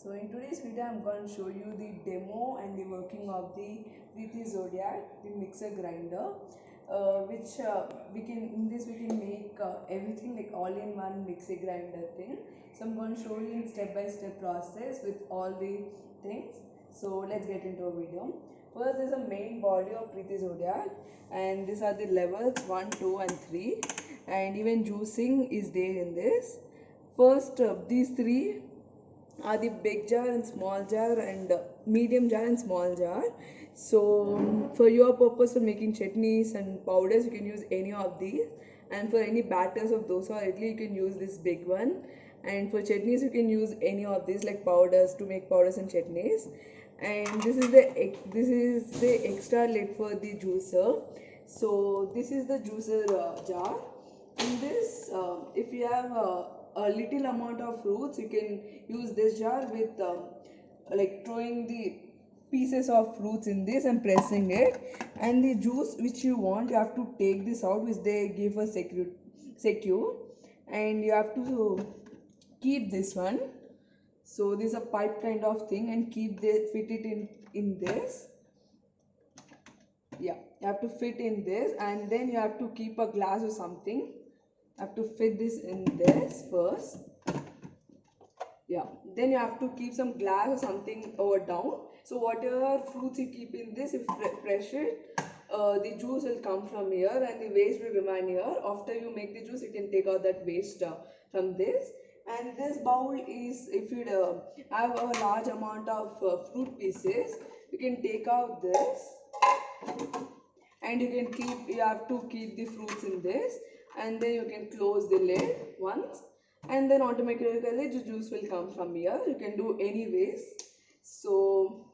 So in today's video I'm going to show you the demo and the working of the Preeti Zodiac, the mixer grinder, which we can make everything like all in one mixer grinder thing. So I'm going to show you in step-by-step process with all the things. So let's get into a video. First is a main body of Preeti Zodiac, and these are the levels 1, 2 and 3, and even juicing is there in this. First, these three are the big jar and small jar and medium jar and small jar. So for your purpose for making chutneys and powders, you can use any of these, and for any batters of dosa or idli, you can use this big one, and for chutneys you can use any of these like powders to make powders and chutneys. And this is the extra lid for the juicer. So this is the juicer jar. In this, if you have a little amount of fruits, you can use this jar with like throwing the pieces of fruits in this and pressing it, and the juice which you want, you have to take this out, which they give a secure, and you have to keep this one. So this is a pipe kind of thing, and fit it in this. Yeah, you have to fit in this, and then you have to keep a glass or something. You have to fit this in this first. Yeah, then you have to keep some glass or something over down. So whatever fruits you keep in this, if press it, the juice will come from here and the waste will remain here. After you make the juice, you can take out that waste from this. And this bowl is, if you have a large amount of fruit pieces, you can take out this, and you have to keep the fruits in this, and then you can close the lid once, and then automatically the juice will come from here. You can do anyways. So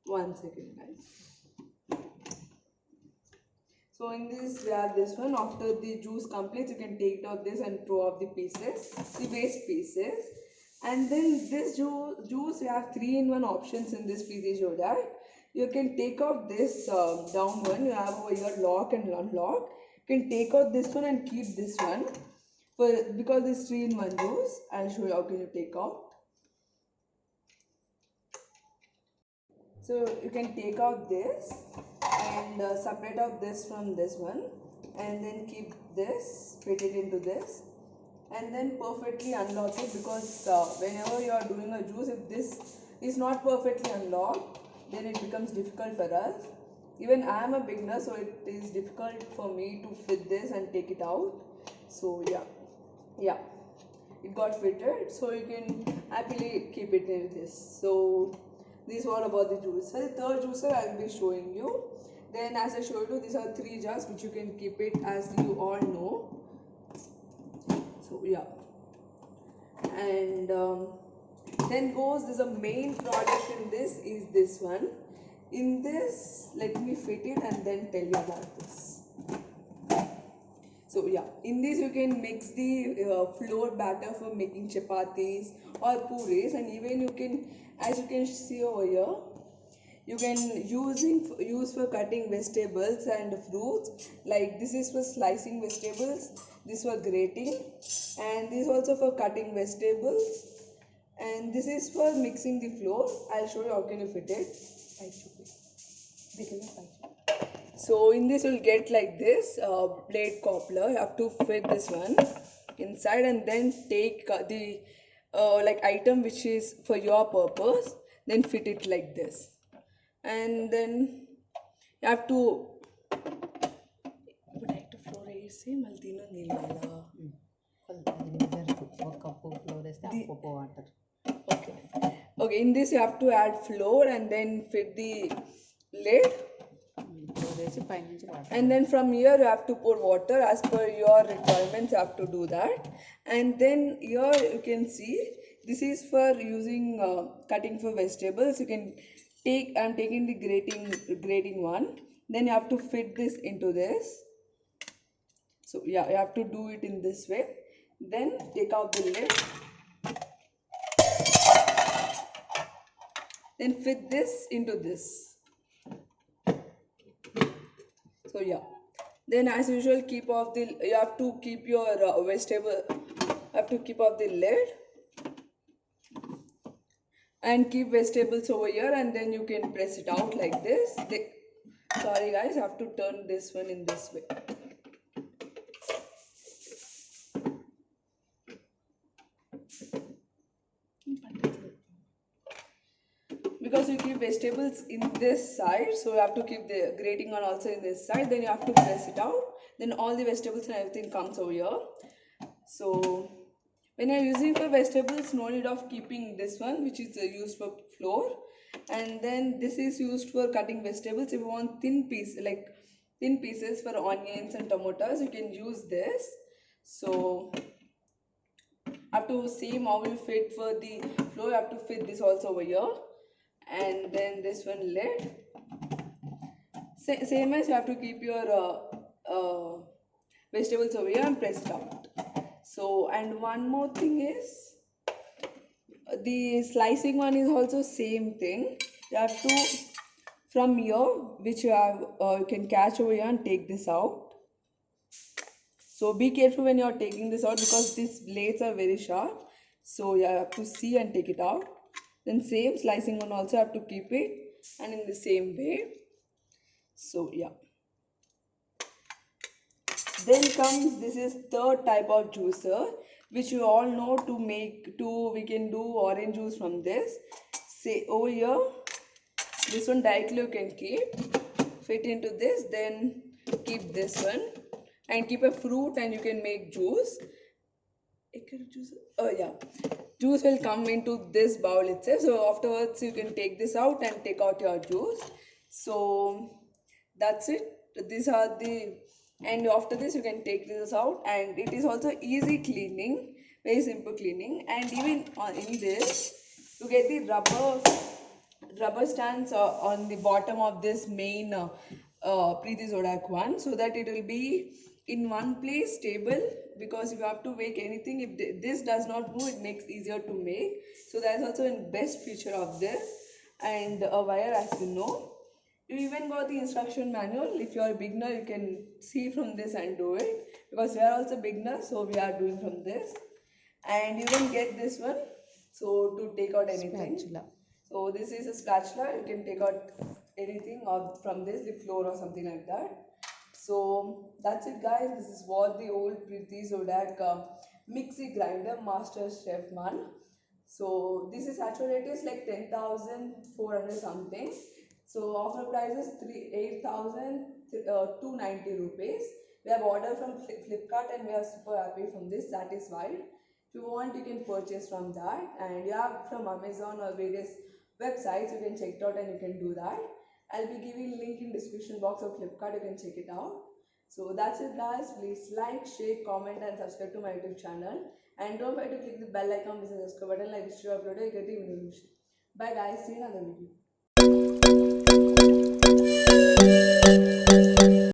one second guys. So in this we have this one. After the juice completes, you can take out this and throw off the waste pieces. And then this juice we have 3-in-1 options in this Preeti Zodiac. You can take out this down one. You have over here lock and unlock. You can take out this one and keep this one because this 3-in-1 juice. I'll show you how can you take out. So you can take out this and separate out this from this one, and then keep this, fit it into this, and then perfectly unlock it, because whenever you are doing a juice, if this is not perfectly unlocked, then it becomes difficult for us. Even I am a beginner, so it is difficult for me to fit this and take it out. So yeah, it got fitted, so you can happily keep it in this. So this is all about the juicer. The third juicer I will be showing you. Then as I showed you, these are 3 jars which you can keep it, as you all know. So yeah, and then goes this, a main product in this is this one. In this, let me fit it and then tell you about this. So yeah, in this you can mix the flour batter for making chapatis or puris, and even you can, as you can see over here, you can use for cutting vegetables and fruits. Like this is for slicing vegetables, this for grating, and this also for cutting vegetables, and this is for mixing the flour. I'll show you how can you fit it. So in this you'll get like this blade cobbler. You have to fit this one inside, and then take the like item which is for your purpose, then fit it like this, and then you have to okay, in this you have to add flour and then fit the lid, and then from here you have to pour water as per your requirements. You have to do that, and then here you can see this is for using cutting for vegetables. You can take, I'm taking the grating one, then you have to fit this into this. So yeah, you have to do it in this way, then take out the lid, then fit this into this. So yeah, then as usual, you have to keep your vegetable, have to keep off the lid, and keep vegetables over here, and then you can press it out like this. Sorry guys, I have to turn this one in this way. Because you keep vegetables in this side, so you have to keep the grating on also in this side, then you have to press it out, then all the vegetables and everything comes over here. So when you're using for vegetables, no need of keeping this one, which is used for flour, and then this is used for cutting vegetables. If you want thin pieces for onions and tomatoes, you can use this. So have to same how you fit for the flour, you have to fit this also over here, and then this one lid. Same as you have to keep your vegetables over here and press it out. So, and one more thing is the slicing one is also same thing. You have to from here, which you can catch over here and take this out. So be careful when you are taking this out because these blades are very sharp. So you have to see and take it out. Then same slicing one also have to keep it and in the same way. So yeah. Then comes this is third type of juicer, which you all know we can do orange juice from this. Say over here, this one directly you can fit into this, then keep this one and keep a fruit and you can make juice. Oh yeah, juice will come into this bowl itself. So afterwards you can take this out and take out your juice. So that's it. These are the, and after this you can take this out, and it is also easy cleaning, very simple cleaning. And even in this you get the rubber stands on the bottom of this main Preeti Zodak one, so that it will be in one place stable, because if you have to make anything, if this does not move, it makes easier to make. So that's also a best feature of this. And a wire, as you know, you even got the instruction manual. If you are a beginner, you can see from this and do it, because we are also beginners, so we are doing from this. And you can get this one, so to take out anything. Spatula. So this is a spatula, you can take out anything or from this, the floor or something like that. So that's it guys, this is what the old Preeti Zodak mixie grinder Master Chef one. So this is actually, it is like 10,400 something. So offer price is 8,290 rupees. We have ordered from Flipkart and we are super happy from this, satisfied. If you want, you can purchase from that, and you have from Amazon or various websites, you can check it out and you can do that. I'll be giving link in description box of Flipkart, you can check it out. So that's it guys, please like, share, comment and subscribe to my YouTube channel, and don't forget to click the bell icon beside the subscribe button, like this to upload a get the notification. Bye guys, see you in another video.